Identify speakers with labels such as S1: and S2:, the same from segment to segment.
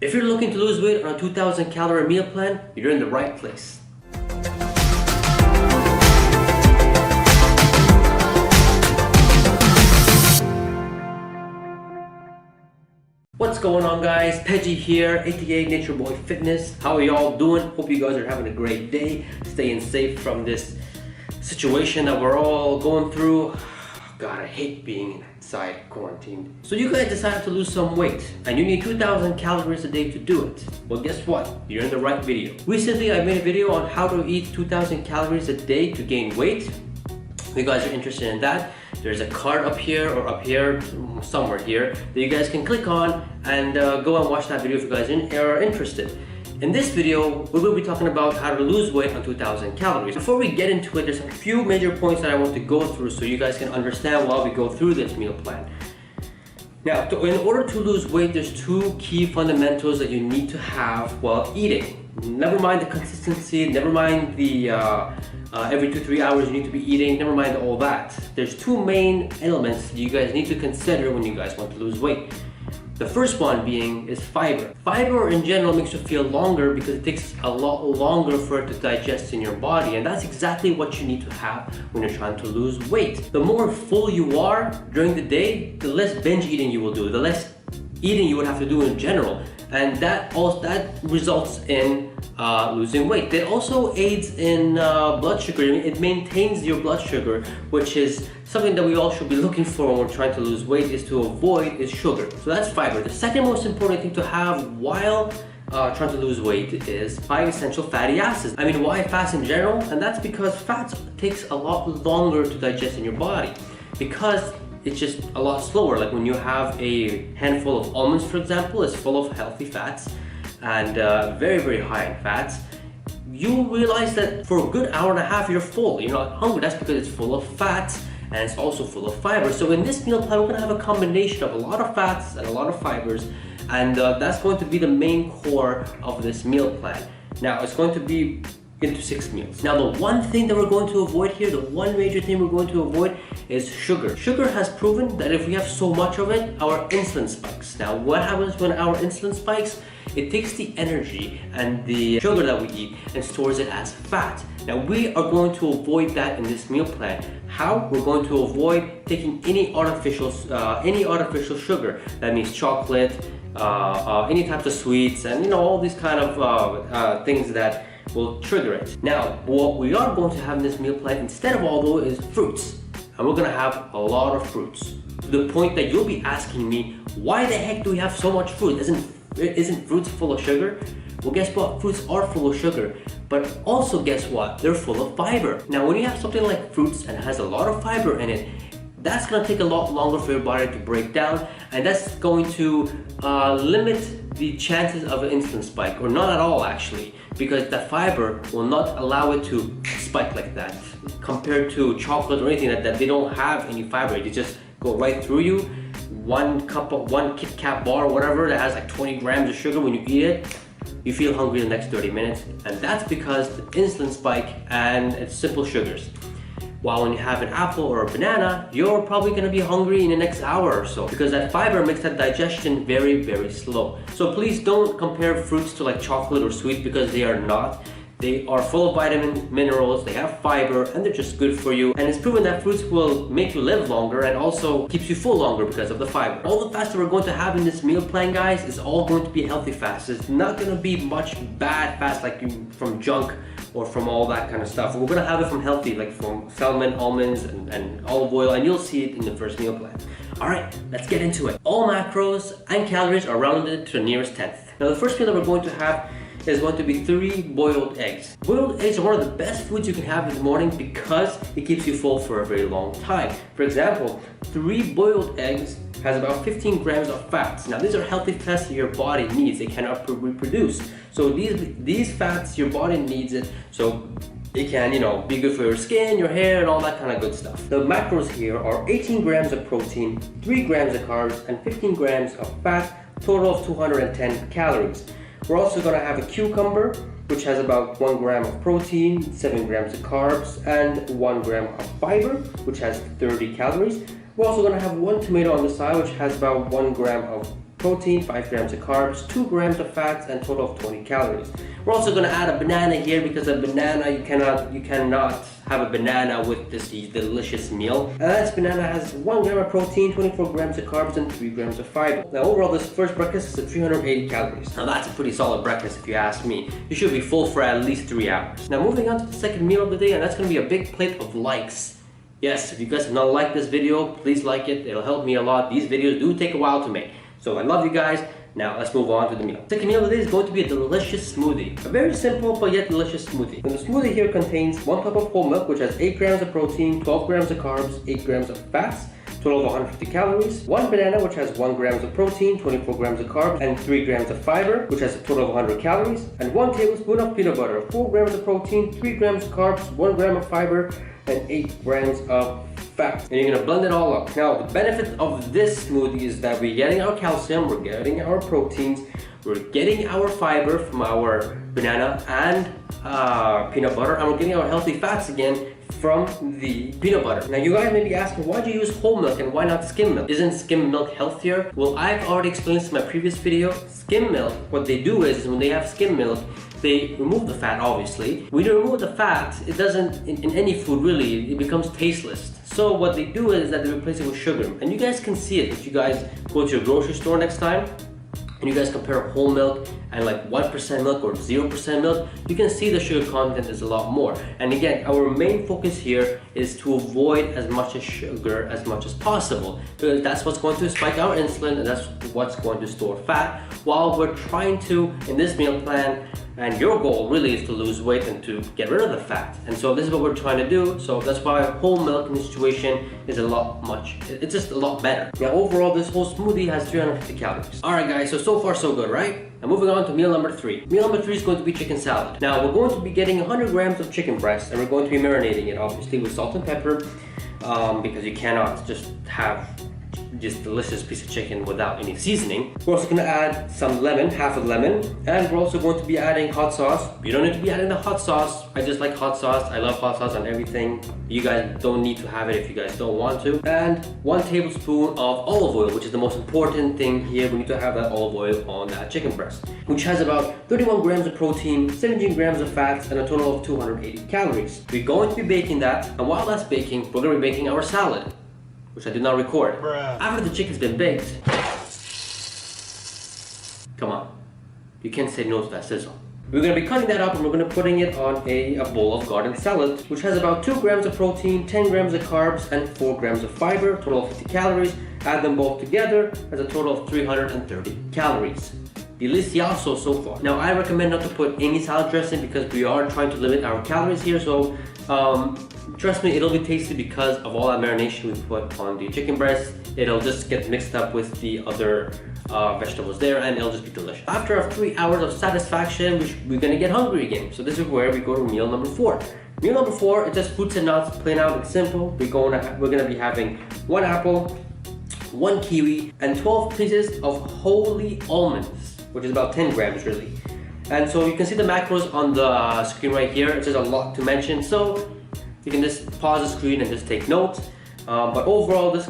S1: If you're looking to lose weight on a 2000 calorie meal plan, you're in the right place. What's going on, guys? Peggy here, aka Nature Boy Fitness. How are y'all doing? Hope you guys are having a great day, staying safe from this situation that we're all going through. God, I hate being inside quarantined. So you guys decided to lose some weight and you need 2000 calories a day to do it. Well, guess what? You're in the right video. Recently, I made a video on how to eat 2000 calories a day to gain weight. If you guys are interested in that, there's a card up here or up here, somewhere here, that you guys can click on and go and watch that video if you guys are interested. In this video, we will be talking about how to lose weight on 2000 calories. Before we get into it, there's a few major points that I want to go through so you guys can understand while we go through this meal plan. Now, in order to lose weight, there's two key fundamentals that you need to have while eating. Never mind the consistency, never mind the every 2-3 hours you need to be eating, never mind all that. There's two main elements that you guys need to consider when you guys want to lose weight. The first one being is fiber. Fiber in general makes you feel longer because it takes a lot longer for it to digest in your body, and that's exactly what you need to have when you're trying to lose weight. The more full you are during the day, the less binge eating you will do, the less eating you would have to do in general, and that results in losing weight. It also aids in blood sugar. It maintains your blood sugar, which is something that we all should be looking for when we're trying to lose weight, is to avoid is sugar. So that's fiber. The second most important thing to have while trying to lose weight is 5 essential fatty acids. I mean, why fats in general? And that's because fats takes a lot longer to digest in your body because it's just a lot slower. Like when you have a handful of almonds, for example, it's full of healthy fats and very, very high in fats. You realize that for a good hour and a half you're full, you're not hungry. That's because it's full of fats and it's also full of fiber. So in this meal plan, we're gonna have a combination of a lot of fats and a lot of fibers, and that's going to be the main core of this meal plan. Now, it's going to be into 6 meals. Now, the one thing that we're going to avoid here, the one major thing we're going to avoid is sugar. Sugar has proven that if we have so much of it, our insulin spikes. Now, what happens when our insulin spikes? It takes the energy and the sugar that we eat and stores it as fat. Now, we are going to avoid that in this meal plan. How? We're going to avoid taking any artificial sugar. That means chocolate, any types of sweets, and all these kind of things that will trigger it. Now, what we are going to have in this meal plan instead of all those is fruits. And we're gonna have a lot of fruits. To the point that you'll be asking me, why the heck do we have so much fruit? Isn't fruits full of sugar? Well, guess what? Fruits are full of sugar, but also guess what? They're full of fiber. Now, when you have something like fruits and it has a lot of fiber in it, that's gonna take a lot longer for your body to break down, and that's going to limit the chances of an insulin spike, or not at all actually, because the fiber will not allow it to spike like that. Compared to chocolate or anything like that, they don't have any fiber. They just go right through you. One Kit Kat bar or whatever that has like 20 grams of sugar, when you eat it, you feel hungry in the next 30 minutes, and that's because the insulin spike and it's simple sugars. While when you have an apple or a banana, you're probably gonna be hungry in the next hour or so because that fiber makes that digestion very, very slow. So please don't compare fruits to like chocolate or sweet, because they are not. They are full of vitamins, minerals, they have fiber, and they're just good for you. And it's proven that fruits will make you live longer and also keeps you full longer because of the fiber. All the fats that we're going to have in this meal plan, guys, is all going to be healthy fats. It's not gonna be much bad fats like from junk or from all that kind of stuff. We're gonna have it from healthy, like from salmon, almonds, and olive oil, and you'll see it in the first meal plan. All right, let's get into it. All macros and calories are rounded to the nearest tenth. Now, the first meal that we're going to have is going to be 3 boiled eggs. Boiled eggs are one of the best foods you can have in the morning because it keeps you full for a very long time. For example, 3 boiled eggs has about 15 grams of fats. Now, these are healthy fats that your body needs. They cannot reproduce. So these fats, your body needs it, so it can, be good for your skin, your hair, and all that kind of good stuff. The macros here are 18 grams of protein, 3 grams of carbs, and 15 grams of fat, total of 210 calories. We're also going to have a cucumber, which has about 1 gram of protein, 7 grams of carbs, and 1 gram of fiber, which has 30 calories. We're also going to have 1 tomato on the side, which has about 1 gram of protein, 5 grams of carbs, 2 grams of fats, and a total of 20 calories. We're also going to add a banana here because a banana, you cannot have a banana with this delicious meal. And this banana has 1 gram of protein, 24 grams of carbs, and 3 grams of fiber. Now overall, this first breakfast is 380 calories. Now that's a pretty solid breakfast if you ask me. You should be full for at least 3 hours. Now moving on to the second meal of the day, and that's going to be a big plate of likes. Yes, if you guys have not liked this video, please like it. It'll help me a lot. These videos do take a while to make. So I love you guys. Now let's move on to the meal. Second meal of the day is going to be a delicious smoothie. A very simple but yet delicious smoothie. And the smoothie here contains 1 cup of whole milk, which has 8 grams of protein, 12 grams of carbs, 8 grams of fats, total of 150 calories. 1 banana, which has 1 grams of protein, 24 grams of carbs, and 3 grams of fiber, which has a total of 100 calories. And 1 tablespoon of peanut butter, 4 grams of protein, 3 grams of carbs, 1 gram of fiber, and 8 grams of fat. And you're gonna blend it all up. Now, the benefit of this smoothie is that we're getting our calcium, we're getting our proteins, we're getting our fiber from our banana and peanut butter, and we're getting our healthy fats again from the peanut butter. Now you guys may be asking, why do you use whole milk and why not skim milk? Isn't skim milk healthier? Well, I've already explained this in my previous video. Skim milk, what they do is when they have skim milk, they remove the fat, obviously. When you remove the fat, it doesn't, in any food really, it becomes tasteless. So what they do is that they replace it with sugar. And you guys can see it if you guys go to your grocery store next time and you guys compare whole milk and like 1% milk or 0% milk, you can see the sugar content is a lot more. And again, our main focus here is to avoid as much as sugar as much as possible, because that's what's going to spike our insulin and that's what's going to store fat, while we're trying to, in this meal plan, and your goal really is to lose weight and to get rid of the fat. And so this is what we're trying to do. So that's why whole milk in this situation is it's just a lot better. Now overall, this whole smoothie has 350 calories. Alright guys, so far so good, right? Now moving on to meal number 3. Meal number 3 is going to be chicken salad. Now we're going to be getting 100 grams of chicken breast and we're going to be marinating it obviously with salt and pepper, because you cannot just have just delicious piece of chicken without any seasoning. We're also going to add some lemon, half a lemon, and we're also going to be adding hot sauce. You don't need to be adding the hot sauce. I just like hot sauce. I love hot sauce on everything. You guys don't need to have it if you guys don't want to. And 1 tablespoon of olive oil, which is the most important thing here. We need to have that olive oil on that chicken breast, which has about 31 grams of protein, 17 grams of fats, and a total of 280 calories. We're going to be baking that, and while that's baking, we're going to be making our salad, which I did not record. Bruh. After the chicken's been baked, come on, you can't say no to that sizzle. We're going to be cutting that up and we're going to be putting it on a bowl of garden salad, which has about 2 grams of protein, 10 grams of carbs, and 4 grams of fiber, total of 50 calories. Add them both together as a total of 330 calories. Delicioso so far. Now I recommend not to put any salad dressing because we are trying to limit our calories here, so trust me, it'll be tasty because of all that marination we put on the chicken breast. It'll just get mixed up with the other vegetables there and it'll just be delicious. After 3 hours of satisfaction, we're gonna get hungry again. So this is where we go to meal number 4. Meal number 4 is just fruits and nuts, plain out and simple. We're gonna be having 1 apple, 1 kiwi, and 12 pieces of holy almonds, which is about 10 grams really. And so you can see the macros on the screen right here. It's just a lot to mention, so you can just pause the screen and just take notes. But overall, this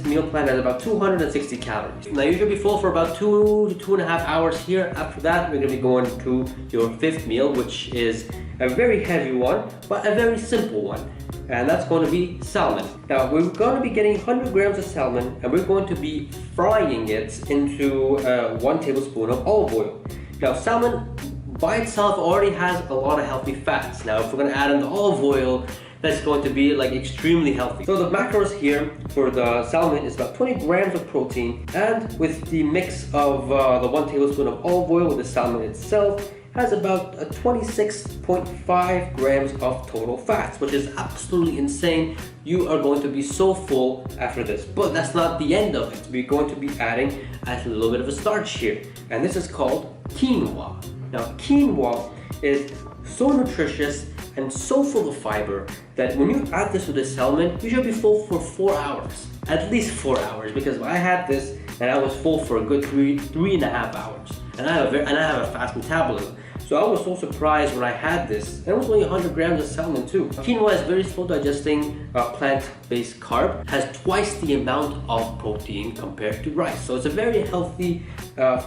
S1: meal plan has about 260 calories. Now you're gonna be full for about 2 to 2.5 hours here. After that, we're gonna be going to your 5th meal, which is a very heavy one, but a very simple one. And that's going to be salmon. Now we're going to be getting 100 grams of salmon and we're going to be frying it into 1 tablespoon of olive oil. Now salmon by itself already has a lot of healthy fats. Now if we're going to add in the olive oil, that's going to be like extremely healthy. So the macros here for the salmon is about 20 grams of protein, and with the mix of the 1 tablespoon of olive oil with the salmon itself, has about 26.5 grams of total fats, which is absolutely insane. You are going to be so full after this. But that's not the end of it. We're going to be adding a little bit of a starch here, and this is called quinoa. Now quinoa is so nutritious and so full of fiber that when you add this with the salmon, you should be full for 4 hours. At least 4 hours, because I had this and I was full for a good 3.5 hours. And I have a fast metabolism. So I was so surprised when I had this. And it was only 100 grams of salmon too. Quinoa is very slow digesting plant-based carb, has twice the amount of protein compared to rice. So it's a very healthy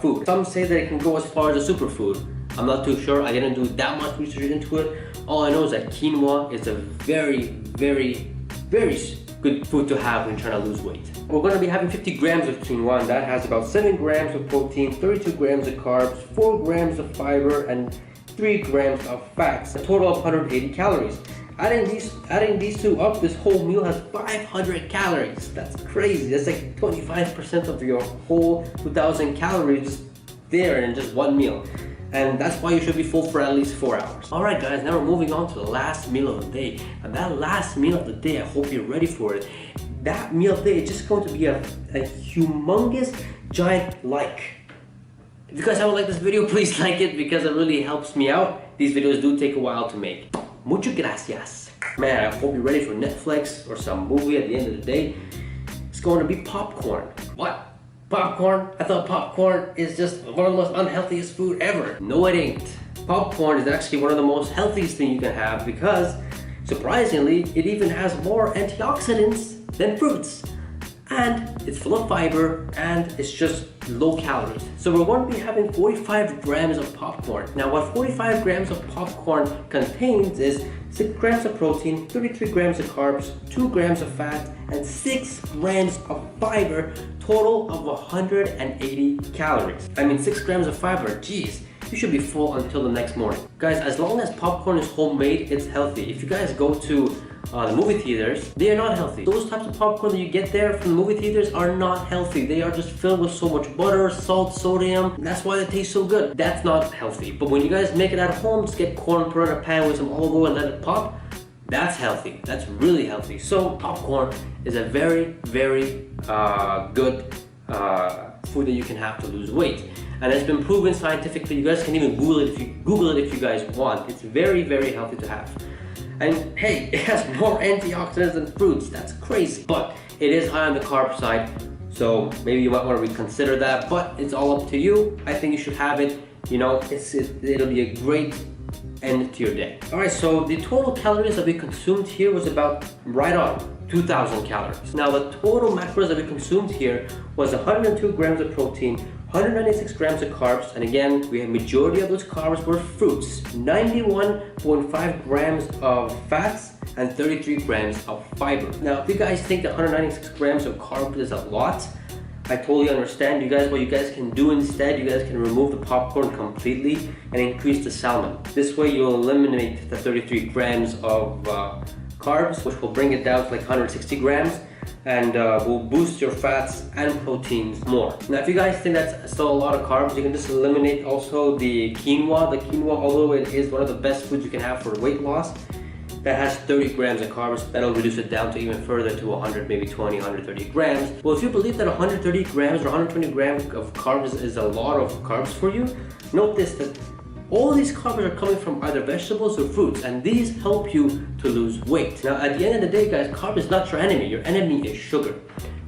S1: food. Some say that it can go as far as a superfood. I'm not too sure. I didn't do that much research into it. All I know is that quinoa is a very, very, very good food to have when you're trying to lose weight. We're going to be having 50 grams of quinoa, and that has about 7 grams of protein, 32 grams of carbs, 4 grams of fiber, and 3 grams of fats. A total of 180 calories. Adding these two up, this whole meal has 500 calories. That's crazy. That's like 25% of your whole 2,000 calories just there in just one meal. And that's why you should be full for at least 4 hours. Alright guys, now we're moving on to the last meal of the day. And that last meal of the day, I hope you're ready for it. That meal of the day is just going to be a humongous, giant like. If you guys haven't liked this video, please like it because it really helps me out. These videos do take a while to make. Muchas gracias. Man, I hope you're ready for Netflix or some movie at the end of the day. It's going to be popcorn. What? Popcorn? I thought popcorn is just one of the most unhealthiest food ever. No, it ain't. Popcorn is actually one of the most healthiest things you can have because, surprisingly, it even has more antioxidants than fruits. And it's full of fiber and it's just low calories. So we're going to be having 45 grams of popcorn. Now what 45 grams of popcorn contains is 6 grams of protein, 33 grams of carbs, 2 grams of fat, and 6 grams of fiber, total of 180 calories. I mean 6 grams of fiber, geez. You should be full until the next morning. Guys, as long as popcorn is homemade, it's healthy. If you guys go to the movie theaters, they are not healthy. Those types of popcorn that you get there from the movie theaters are not healthy. They are just filled with so much butter, salt, sodium. That's why they taste so good. That's not healthy. But when you guys make it at home, just get corn, put it in a pan with some olive oil and let it pop. That's healthy. That's really healthy. So popcorn is a very, very good food that you can have to lose weight. And it's been proven scientifically. You guys can even Google it if you guys want. It's very, very healthy to have. And hey, it has more antioxidants than fruits. That's crazy. But it is high on the carb side, so maybe you might want to reconsider that. But it's all up to you. I think you should have it. You know, it'll be a great end to your day. All right, so the total calories that we consumed here was about right on 2,000 calories. Now the total macros that we consumed here was 102 grams of protein, 196 grams of carbs, and again, we have majority of those carbs were fruits, 91.5 grams of fats, and 33 grams of fiber. Now, if you guys think that 196 grams of carbs is a lot, I totally understand. What you guys can do instead, you guys can remove the popcorn completely and increase the salmon. This way you'll eliminate the 33 grams of carbs, which will bring it down to like 160 grams. And will boost your fats and proteins more. Now if you guys think that's still a lot of carbs, you can just eliminate also the quinoa. The quinoa, although it is one of the best foods you can have for weight loss, that has 30 grams of carbs. That'll reduce it down to even further to 100, maybe 20, 130 grams. Well, if you believe that 130 grams or 120 grams of carbs is a lot of carbs for you, note this, that all these carbs are coming from either vegetables or fruits, and these help you to lose weight. Now, at the end of the day, guys, carb is not your enemy. Your enemy is sugar.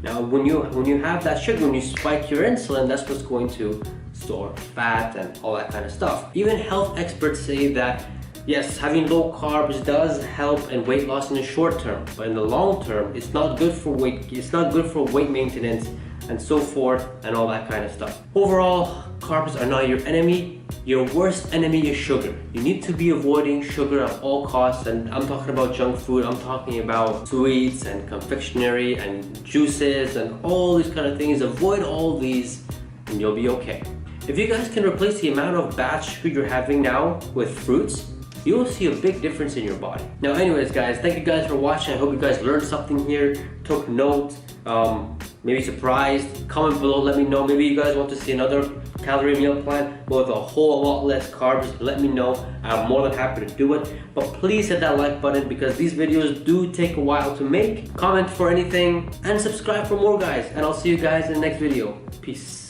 S1: Now, when you have that sugar, when you spike your insulin, that's what's going to store fat and all that kind of stuff. Even health experts say that, yes, having low carbs does help in weight loss in the short term, but in the long term, it's not good for weight. It's not good for weight maintenance and so forth and all that kind of stuff. Overall, carbs are not your enemy. Your worst enemy is sugar. You need to be avoiding sugar at all costs, and I'm talking about junk food. I'm talking about sweets and confectionery and juices and all these kind of things. Avoid all these and you'll be okay. If you guys can replace the amount of bad sugar you're having now with fruits, you will see a big difference in your body. Now anyways guys, thank you guys for watching. I hope you guys learned something here, took note, maybe surprised. Comment below, let me know. Maybe you guys want to see another calorie meal plan with a whole lot less carbs. Let me know. I'm more than happy to do it. But please hit that like button because these videos do take a while to make. Comment for anything and subscribe for more guys. And I'll see you guys in the next video. Peace.